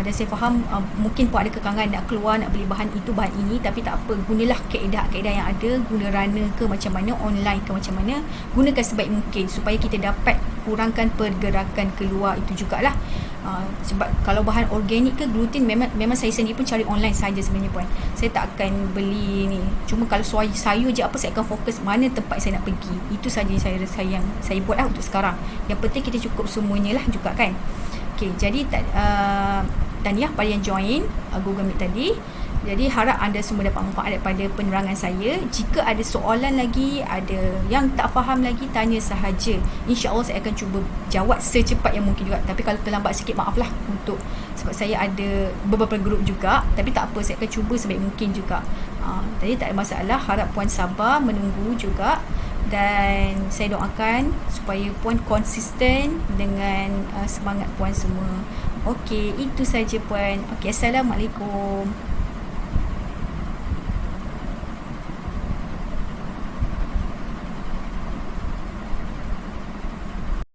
Dan saya faham mungkin pun ada kekangan nak keluar, nak beli bahan itu, bahan ini. Tapi tak apa, gunalah kaedah-kaedah yang ada. Guna rana ke macam mana, online ke macam mana. Gunakan sebaik mungkin supaya kita dapat kurangkan pergerakan keluar itu jugalah. Sebab kalau bahan organik ke gluten, memang saya sendiri pun cari online saja sebenarnya puan. Saya tak akan beli ni. Cuma kalau sayur je apa, saya akan fokus mana tempat saya nak pergi. Itu saja yang saya buat lah untuk sekarang. Yang penting kita cukup semuanya lah juga kan. Okay, jadi tahniah pada yang join Google Meet tadi. Jadi harap anda semua dapat manfaat daripada penerangan saya. Jika ada soalan lagi, ada yang tak faham lagi, tanya sahaja. InsyaAllah saya akan cuba jawab secepat yang mungkin juga. Tapi kalau terlambat sikit, maaflah sebab saya ada beberapa grup juga. Tapi tak apa, saya akan cuba sebaik mungkin juga. Jadi tak ada masalah. Harap puan sabar menunggu juga. Dan saya doakan supaya puan konsisten dengan semangat puan semua. Okey, itu saja puan. Okey, Assalamualaikum.